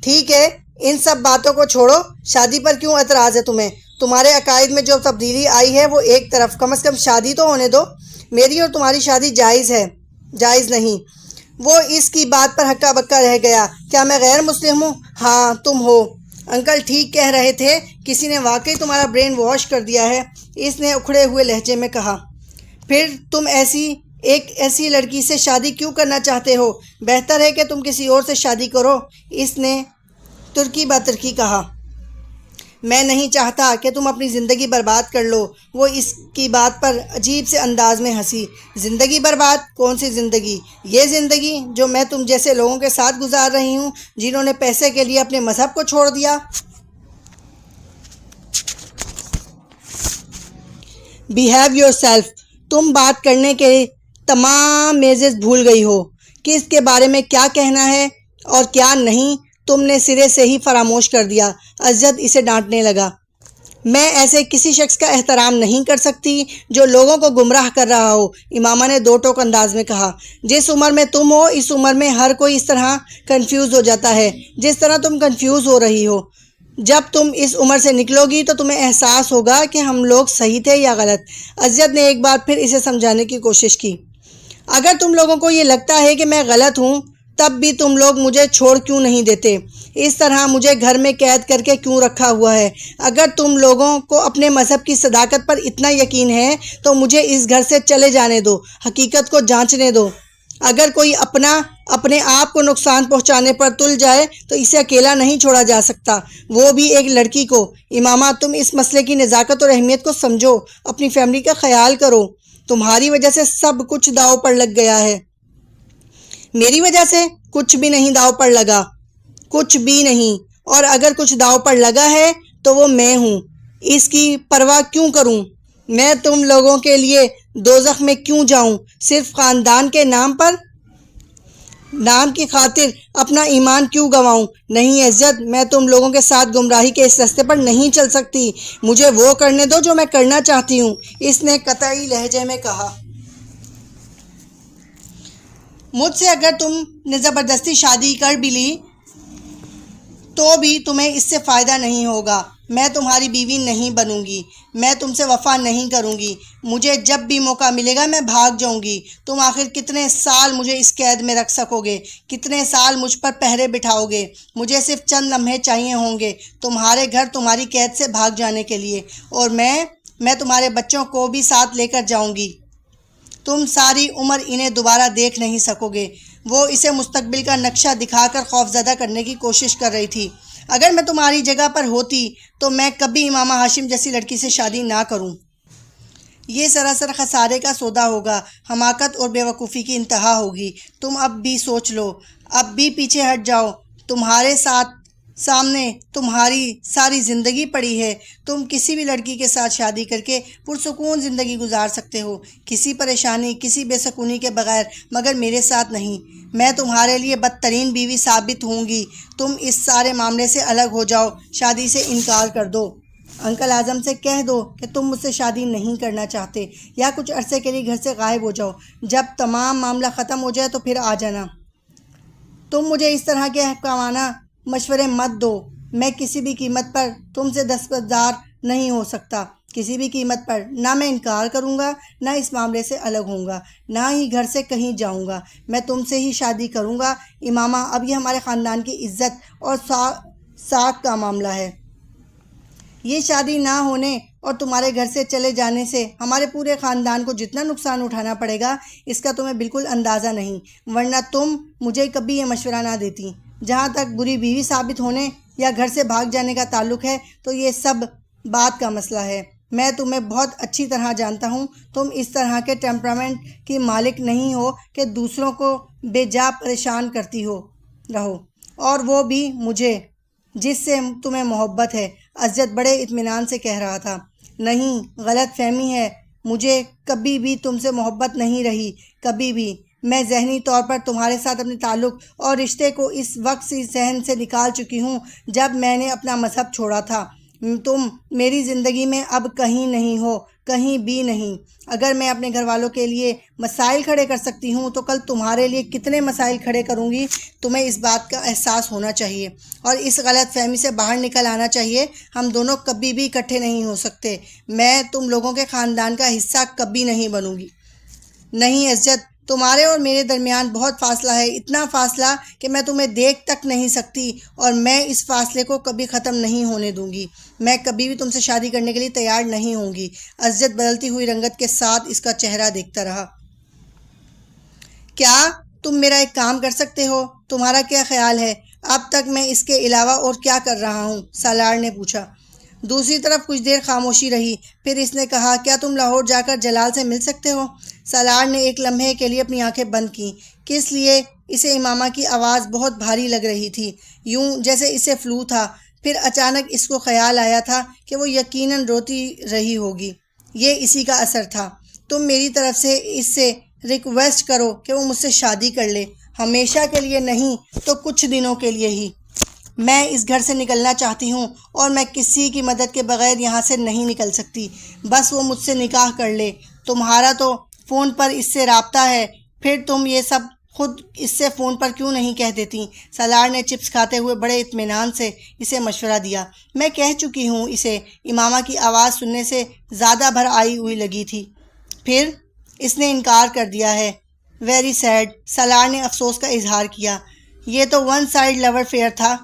ٹھیک ہے، ان سب باتوں کو چھوڑو۔ شادی پر کیوں اعتراض ہے تمہیں؟ تمہارے عقائد میں جو تبدیلی آئی ہے وہ ایک طرف، کم از کم شادی تو ہونے دو۔ میری اور تمہاری شادی جائز ہے؟ جائز نہیں۔ وہ اس کی بات پر ہکا بکا رہ گیا۔ کیا میں غیر مسلم ہوں؟ ہاں تم ہو۔ انکل ٹھیک کہہ رہے تھے، کسی نے واقعی تمہارا برین واش کر دیا ہے، اس نے اکھڑے ہوئے لہجے میں کہا۔ پھر تم ایک ایسی لڑکی سے شادی کیوں کرنا چاہتے ہو؟ بہتر ہے کہ تم کسی اور سے شادی کرو، اس نے ترکی بہ ترکی کہا۔ میں نہیں چاہتا کہ تم اپنی زندگی برباد کر لو۔ وہ اس کی بات پر عجیب سے انداز میں ہنسی۔ زندگی برباد؟ کون سی زندگی؟ یہ زندگی جو میں تم جیسے لوگوں کے ساتھ گزار رہی ہوں، جنہوں نے پیسے کے لیے اپنے مذہب کو چھوڑ دیا۔ Behave your self. تم بات کرنے کے تمام میزز بھول گئی ہو۔ کس کے بارے میں کیا کہنا ہے اور کیا نہیں تم نے سرے سے ہی فراموش کر دیا۔ اسجد اسے ڈانٹنے لگا۔ میں ایسے کسی شخص کا احترام نہیں کر سکتی جو لوگوں کو گمراہ کر رہا ہو، امامہ نے 2 ٹوک انداز میں کہا۔ جس عمر میں تم ہو، اس عمر میں ہر کوئی اس طرح کنفیوز ہو جاتا ہے جس طرح تم کنفیوز ہو رہی ہو۔ جب تم اس عمر سے نکلو گی تو تمہیں احساس ہوگا کہ ہم لوگ صحیح تھے یا غلط۔ اسجد نے ایک بار پھر اسے سمجھانے کی کوشش کی۔ اگر تم لوگوں کو یہ لگتا ہے کہ میں غلط ہوں، تب بھی تم لوگ مجھے چھوڑ کیوں نہیں دیتے؟ اس طرح مجھے گھر میں قید کر کے کیوں رکھا ہوا ہے؟ اگر تم لوگوں کو اپنے مذہب کی صداقت پر اتنا یقین ہے تو مجھے اس گھر سے چلے جانے دو، حقیقت کو جانچنے دو۔ اگر کوئی اپنے آپ کو نقصان پہنچانے پر تل جائے تو اسے اکیلا نہیں چھوڑا جا سکتا، وہ بھی ایک لڑکی کو۔ امامہ، تم اس مسئلے کی نزاکت اور اہمیت کو سمجھو، اپنی فیملی کا خیال کرو۔ تمہاری وجہ سے سب کچھ داؤ پر لگ گیا ہے۔ میری وجہ سے کچھ بھی نہیں داؤ پر لگا، کچھ بھی نہیں۔ اور اگر کچھ داؤ پر لگا ہے تو وہ میں ہوں۔ اس کی پرواہ کیوں کروں؟ میں تم لوگوں کے لیے دوزخ میں کیوں جاؤں، صرف خاندان کے نام پر؟ نام کی خاطر اپنا ایمان کیوں گنواؤں؟ نہیں عزت، میں تم لوگوں کے ساتھ گمراہی کے اس راستے پر نہیں چل سکتی، مجھے وہ کرنے دو جو میں کرنا چاہتی ہوں، اس نے قطعی لہجے میں کہا۔ مجھ سے اگر تم نے زبردستی شادی کر بھی لی تو بھی تمہیں اس سے فائدہ نہیں ہوگا، میں تمہاری بیوی نہیں بنوں گی، میں تم سے وفا نہیں کروں گی، مجھے جب بھی موقع ملے گا میں بھاگ جاؤں گی۔ تم آخر کتنے سال مجھے اس قید میں رکھ سکو گے؟ کتنے سال مجھ پر پہرے بٹھاؤ گے؟ مجھے صرف چند لمحے چاہیے ہوں گے تمہارے گھر تمہاری قید سے بھاگ جانے کے لیے، اور میں تمہارے بچوں کو بھی ساتھ لے کر جاؤں گی۔ تم ساری عمر انہیں دوبارہ دیکھ نہیں سکو گے۔ وہ اسے مستقبل کا نقشہ دکھا کر خوفزدہ کرنے کی کوشش کر رہی تھی۔ اگر میں تمہاری جگہ پر ہوتی تو میں کبھی امامہ ہاشم جیسی لڑکی سے شادی نہ کروں۔ یہ سراسر خسارے کا سودا ہوگا، حماقت اور بے وقوفی کی انتہا ہوگی۔ تم اب بھی سوچ لو، اب بھی پیچھے ہٹ جاؤ، تمہارے سامنے تمہاری ساری زندگی پڑی ہے۔ تم کسی بھی لڑکی کے ساتھ شادی کر کے پرسکون زندگی گزار سکتے ہو، کسی پریشانی، کسی بے سکونی کے بغیر، مگر میرے ساتھ نہیں۔ میں تمہارے لیے بدترین بیوی ثابت ہوں گی۔ تم اس سارے معاملے سے الگ ہو جاؤ، شادی سے انکار کر دو۔ انکل اعظم سے کہہ دو کہ تم مجھ سے شادی نہیں کرنا چاہتے، یا کچھ عرصے کے لیے گھر سے غائب ہو جاؤ۔ جب تمام معاملہ ختم ہو جائے تو پھر آ جانا۔ تم مجھے اس طرح کے احکامانہ مشورے مت دو۔ میں کسی بھی قیمت پر تم سے دستبردار نہیں ہو سکتا، کسی بھی قیمت پر۔ نہ میں انکار کروں گا، نہ اس معاملے سے الگ ہوں گا، نہ ہی گھر سے کہیں جاؤں گا۔ میں تم سے ہی شادی کروں گا۔ امامہ، اب یہ ہمارے خاندان کی عزت اور ساکھ کا معاملہ ہے۔ یہ شادی نہ ہونے اور تمہارے گھر سے چلے جانے سے ہمارے پورے خاندان کو جتنا نقصان اٹھانا پڑے گا اس کا تمہیں بالکل اندازہ نہیں، ورنہ تم مجھے کبھی یہ مشورہ نہ دیتی۔ جہاں تک بری بیوی ثابت ہونے یا گھر سے بھاگ جانے کا تعلق ہے تو یہ سب بات کا مسئلہ ہے۔ میں تمہیں بہت اچھی طرح جانتا ہوں، تم اس طرح کے ٹیمپرامنٹ کی مالک نہیں ہو کہ دوسروں کو بے جا پریشان کرتی رہو، اور وہ بھی مجھے جس سے تمہیں محبت ہے۔ عزت بڑے اطمینان سے کہہ رہا تھا۔ نہیں، غلط فہمی ہے، مجھے کبھی بھی تم سے محبت نہیں رہی، کبھی بھی۔ میں ذہنی طور پر تمہارے ساتھ اپنے تعلق اور رشتے کو اس وقت سے ذہن سے نکال چکی ہوں جب میں نے اپنا مذہب چھوڑا تھا۔ تم میری زندگی میں اب کہیں نہیں ہو، کہیں بھی نہیں۔ اگر میں اپنے گھر والوں کے لیے مسائل کھڑے کر سکتی ہوں تو کل تمہارے لیے کتنے مسائل کھڑے کروں گی، تمہیں اس بات کا احساس ہونا چاہیے، اور اس غلط فہمی سے باہر نکل آنا چاہیے۔ ہم دونوں کبھی بھی اکٹھے نہیں ہو سکتے۔ میں تم لوگوں کے خاندان کا حصہ کبھی نہیں بنوں گی۔ نہیں عزت، تمہارے اور میرے درمیان بہت فاصلہ ہے، اتنا فاصلہ کہ میں تمہیں دیکھ تک نہیں سکتی، اور میں اس فاصلے کو کبھی ختم نہیں ہونے دوں گی۔ میں کبھی بھی تم سے شادی کرنے کے لیے تیار نہیں ہوں گی۔ عزت بدلتی ہوئی رنگت کے ساتھ اس کا چہرہ دیکھتا رہا۔ کیا تم میرا ایک کام کر سکتے ہو؟ تمہارا کیا خیال ہے؟ اب تک میں اس کے علاوہ اور کیا کر رہا ہوں؟ سالار نے پوچھا۔ دوسری طرف کچھ دیر خاموشی رہی، پھر اس نے کہا، کیا تم لاہور جا کر جلال سے مل سکتے ہو؟ سالار نے ایک لمحے کے لیے اپنی آنکھیں بند کیں۔ کس لیے؟ اسے امامہ کی آواز بہت بھاری لگ رہی تھی، یوں جیسے اسے فلو تھا۔ پھر اچانک اس کو خیال آیا تھا کہ وہ یقیناً روتی رہی ہوگی۔ یہ اسی کا اثر تھا۔ تم میری طرف سے اس سے ریکویسٹ کرو کہ وہ مجھ سے شادی کر لے، ہمیشہ کے لیے نہیں تو کچھ دنوں کے لیے ہی۔ میں اس گھر سے نکلنا چاہتی ہوں، اور میں کسی کی مدد کے بغیر یہاں سے نہیں نکل سکتی۔ بس وہ مجھ سے نکاح کر لے۔ تمہارا تو فون پر اس سے رابطہ ہے، پھر تم یہ سب خود اس سے فون پر کیوں نہیں کہہ دیتی؟ سالار نے چپس کھاتے ہوئے بڑے اطمینان سے اسے مشورہ دیا۔ میں کہہ چکی ہوں اسے۔ امامہ کی آواز سننے سے زیادہ بھر آئی ہوئی لگی تھی۔ پھر اس نے انکار کر دیا ہے۔ ویری سیڈ، سالار نے افسوس کا اظہار کیا۔ یہ تو ون سائڈ لو افیئر تھا۔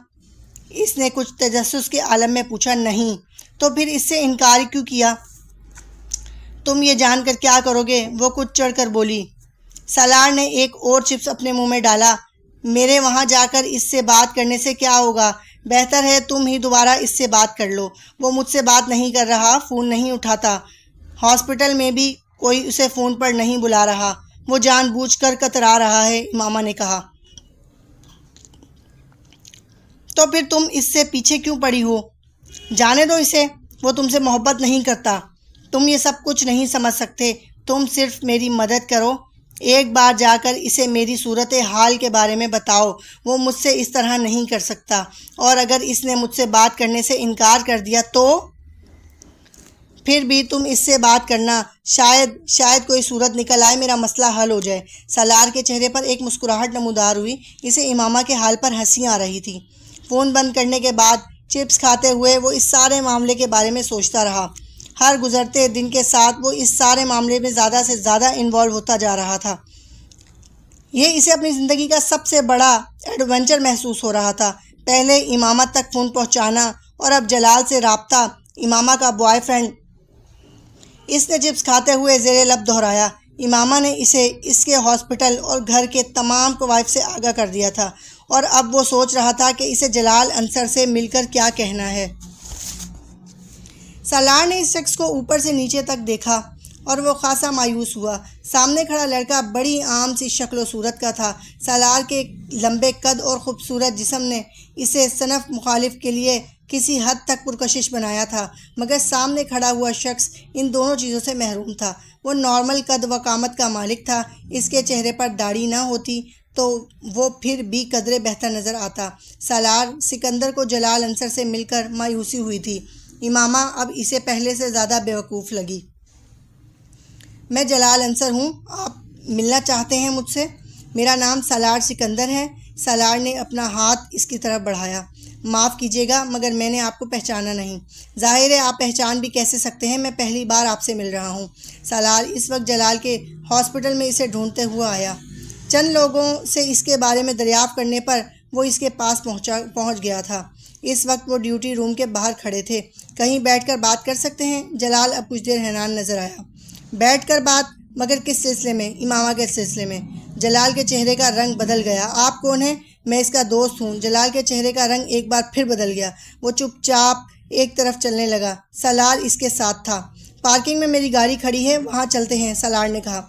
اس نے کچھ تجسس کے عالم میں پوچھا۔ نہیں، تو پھر اس سے انکار کیوں کیا؟ تم یہ جان کر کیا کرو گے؟ وہ کچھ چڑھ کر بولی۔ سالار نے ایک اور چپس اپنے منہ میں ڈالا۔ میرے وہاں جا کر اس سے بات کرنے سے کیا ہوگا؟ بہتر ہے تم ہی دوبارہ اس سے بات کر لو۔ وہ مجھ سے بات نہیں کر رہا، فون نہیں اٹھاتا۔ ہاسپٹل میں بھی کوئی اسے فون پر نہیں بلا رہا۔ وہ جان بوجھ کر کترا رہا ہے، امامہ نے کہا۔ تو پھر تم اس سے پیچھے کیوں پڑی ہو؟ جانے دو اسے، وہ تم سے محبت نہیں کرتا۔ تم یہ سب کچھ نہیں سمجھ سکتے، تم صرف میری مدد کرو۔ ایک بار جا کر اسے میری صورت حال کے بارے میں بتاؤ، وہ مجھ سے اس طرح نہیں کر سکتا، اور اگر اس نے مجھ سے بات کرنے سے انکار کر دیا تو پھر بھی تم اس سے بات کرنا، شاید کوئی صورت نکل آئے، میرا مسئلہ حل ہو جائے۔ سالار کے چہرے پر ایک مسکراہٹ نمودار ہوئی، اسے امامہ کے حال پر ہنسی آ رہی تھی۔ فون بند کرنے کے بعد چپس کھاتے ہوئے وہ اس سارے معاملے کے بارے میں سوچتا رہا۔ ہر گزرتے دن کے ساتھ وہ اس سارے معاملے میں زیادہ سے زیادہ انوالو ہوتا جا رہا تھا۔ یہ اسے اپنی زندگی کا سب سے بڑا ایڈونچر محسوس ہو رہا تھا۔ پہلے امامہ تک فون پہنچانا اور اب جلال سے رابطہ، امامہ کا بوائے فرینڈ۔ اس نے چپس کھاتے ہوئے زیر لب دہرایا۔ امامہ نے اسے اس کے ہاسپٹل اور گھر کے تمام کوائف سے آگاہ کر دیا تھا، اور اب وہ سوچ رہا تھا کہ اسے جلال انصر سے مل کر کیا کہنا ہے۔ سالار نے اس شخص کو اوپر سے نیچے تک دیکھا اور وہ خاصا مایوس ہوا۔ سامنے کھڑا لڑکا بڑی عام سی شکل و صورت کا تھا۔ سالار کے لمبے قد اور خوبصورت جسم نے اسے صنف مخالف کے لیے کسی حد تک پرکشش بنایا تھا، مگر سامنے کھڑا ہوا شخص ان دونوں چیزوں سے محروم تھا۔ وہ نارمل قد و قامت کا مالک تھا، اس کے چہرے پر داڑھی نہ ہوتی تو وہ پھر بھی قدرے بہتر نظر آتا۔ سالار سکندر کو جلال انصر سے مل کر مایوسی ہوئی تھی۔ امامہ اب اسے پہلے سے زیادہ بیوقوف لگی۔ میں جلال انصر ہوں، آپ ملنا چاہتے ہیں مجھ سے؟ میرا نام سالار سکندر ہے۔ سالار نے اپنا ہاتھ اس کی طرف بڑھایا۔ معاف کیجیے گا مگر میں نے آپ کو پہچانا نہیں۔ ظاہر ہے آپ پہچان بھی کیسے سکتے ہیں، میں پہلی بار آپ سے مل رہا ہوں۔ سالار اس وقت جلال کے ہاسپٹل میں اسے ڈھونڈتے ہوا آیا۔ چند لوگوں سے اس کے بارے میں دریافت کرنے پر وہ اس کے پاس پہنچ گیا تھا۔ اس وقت وہ ڈیوٹی روم کے باہر کھڑے تھے۔ کہیں بیٹھ کر بات کر سکتے ہیں؟ جلال اب کچھ دیر حیران نظر آیا۔ بیٹھ کر بات؟ مگر کس سلسلے میں؟ امامہ کے سلسلے میں۔ جلال کے چہرے کا رنگ بدل گیا۔ آپ کون ہیں؟ میں اس کا دوست ہوں۔ جلال کے چہرے کا رنگ ایک بار پھر بدل گیا۔ وہ چپ چاپ ایک طرف چلنے لگا۔ سالار اس کے ساتھ تھا۔ پارکنگ میں میری گاڑی کھڑی ہے، وہاں چلتے ہیں، سالار نے کہا۔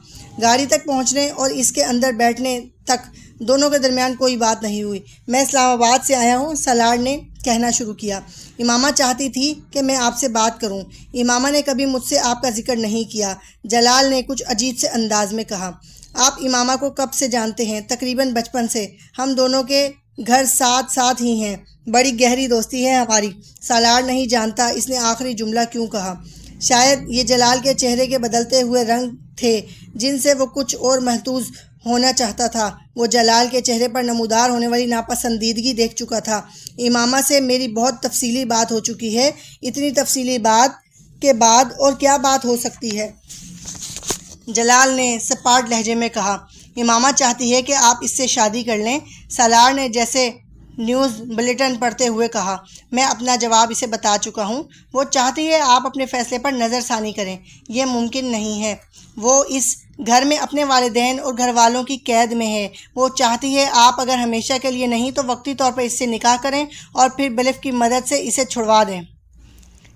گاڑی تک پہنچنے اور اس کے اندر بیٹھنے تک دونوں کے درمیان کوئی بات نہیں ہوئی۔ میں اسلام آباد سے آیا ہوں، سالار نے کہنا شروع کیا۔ امامہ چاہتی تھی کہ میں آپ سے بات کروں۔ امامہ نے کبھی مجھ سے آپ کا ذکر نہیں کیا، جلال نے کچھ عجیب سے انداز میں کہا۔ آپ امامہ کو کب سے جانتے ہیں؟ تقریباً بچپن سے۔ ہم دونوں کے گھر ساتھ ہی ہیں، بڑی گہری دوستی ہے ہماری۔ سالار نہیں جانتا اس نے آخری جملہ کیوں کہا۔ شاید یہ جلال کے چہرے کے بدلتے ہوئے رنگ تھے جن سے وہ کچھ اور محظوظ ہونا چاہتا تھا۔ وہ جلال کے چہرے پر نمودار ہونے والی ناپسندیدگی دیکھ چکا تھا۔ امامہ سے میری بہت تفصیلی بات ہو چکی ہے۔ اتنی تفصیلی بات کے بعد اور کیا بات ہو سکتی ہے؟ جلال نے سپاٹ لہجے میں کہا۔ امامہ چاہتی ہے کہ آپ اس سے شادی کر لیں، سالار نے جیسے نیوز بلیٹن پڑھتے ہوئے کہا۔ میں اپنا جواب اسے بتا چکا ہوں۔ وہ چاہتی ہے آپ اپنے فیصلے پر نظر ثانی کریں۔ یہ ممکن نہیں ہے۔ وہ اس گھر میں اپنے والدین اور گھر والوں کی قید میں ہے۔ وہ چاہتی ہے آپ اگر ہمیشہ کے لیے نہیں تو وقتی طور پر اس سے نکاح کریں اور پھر بلف کی مدد سے اسے چھڑوا دیں۔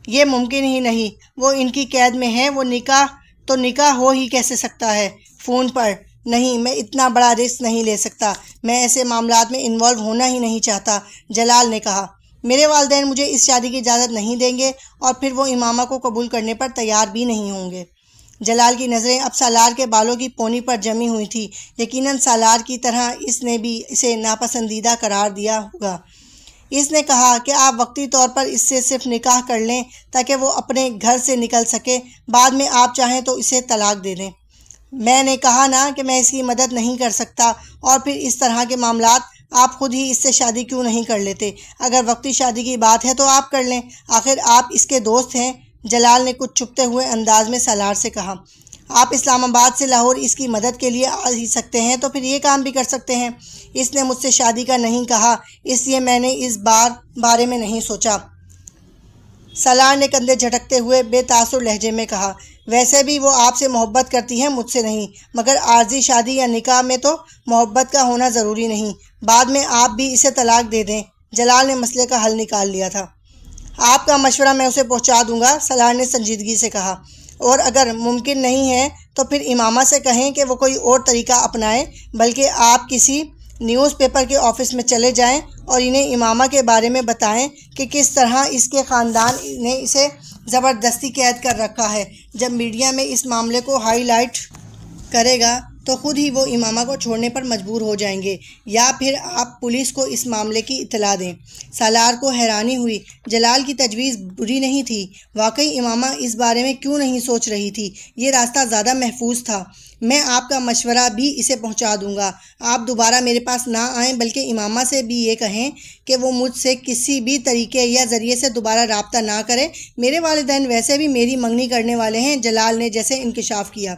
یہ ممکن ہی نہیں۔ وہ ان کی قید میں ہے۔ وہ نکاح ہو ہی کیسے سکتا ہے؟ فون پر؟ نہیں، میں اتنا بڑا رسک نہیں لے سکتا۔ میں ایسے معاملات میں انوالو ہونا ہی نہیں چاہتا، جلال نے کہا۔ میرے والدین مجھے اس شادی کی اجازت نہیں دیں گے اور پھر وہ امامہ کو قبول کرنے پر تیار بھی نہیں ہوں گے۔ جلال کی نظریں اب سالار کے بالوں کی پونی پر جمی ہوئی تھی۔ یقیناً سالار کی طرح اس نے بھی اسے ناپسندیدہ قرار دیا ہوگا۔ اس نے کہا کہ آپ وقتی طور پر اس سے صرف نکاح کر لیں تاکہ وہ اپنے گھر سے نکل سکے، بعد میں آپ چاہیں تو اسے طلاق دے دیں۔ میں نے کہا نا کہ میں اس کی مدد نہیں کر سکتا، اور پھر اس طرح کے معاملات آپ خود ہی اس سے شادی کیوں نہیں کر لیتے؟ اگر وقتی شادی کی بات ہے تو آپ کر لیں، آخر آپ اس کے دوست ہیں، جلال نے کچھ چھپتے ہوئے انداز میں سالار سے کہا۔ آپ اسلام آباد سے لاہور اس کی مدد کے لیے آ ہی سکتے ہیں تو پھر یہ کام بھی کر سکتے ہیں۔ اس نے مجھ سے شادی کا نہیں کہا، اس لیے میں نے اس بارے میں نہیں سوچا، سالار نے کندھے جھٹکتے ہوئے بے تاثر لہجے میں کہا۔ ویسے بھی وہ آپ سے محبت کرتی ہے، مجھ سے نہیں، مگر عارضی شادی یا نکاح میں تو محبت کا ہونا ضروری نہیں۔ بعد میں آپ بھی اسے طلاق دے دیں۔ جلال نے مسئلے کا حل نکال لیا تھا۔ آپ کا مشورہ میں اسے پہنچا دوں گا، سالار نے سنجیدگی سے کہا، اور اگر ممکن نہیں ہے تو پھر امامہ سے کہیں کہ وہ کوئی اور طریقہ اپنائے، بلکہ آپ کسی نیوز پیپر کے آفس میں چلے جائیں اور انہیں امامہ کے بارے میں بتائیں کہ کس طرح اس کے خاندان نے اسے زبردستی قید کر رکھا ہے۔ جب میڈیا میں اس معاملے کو ہائی لائٹ کرے گا تو خود ہی وہ امامہ کو چھوڑنے پر مجبور ہو جائیں گے، یا پھر آپ پولیس کو اس معاملے کی اطلاع دیں۔ سالار کو حیرانی ہوئی۔ جلال کی تجویز بری نہیں تھی۔ واقعی امامہ اس بارے میں کیوں نہیں سوچ رہی تھی؟ یہ راستہ زیادہ محفوظ تھا۔ میں آپ کا مشورہ بھی اسے پہنچا دوں گا۔ آپ دوبارہ میرے پاس نہ آئیں، بلکہ امامہ سے بھی یہ کہیں کہ وہ مجھ سے کسی بھی طریقے یا ذریعے سے دوبارہ رابطہ نہ کرے۔ میرے والدین ویسے بھی میری منگنی کرنے والے ہیں، جلال نے جیسے انکشاف کیا۔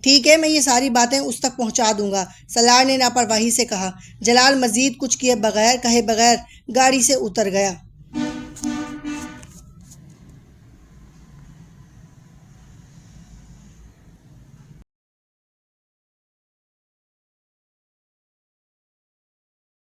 ٹھیک ہے، میں یہ ساری باتیں اس تک پہنچا دوں گا، سالار نے لاپرواہی سے کہا۔ جلال مزید کچھ کہے بغیر گاڑی سے اتر گیا۔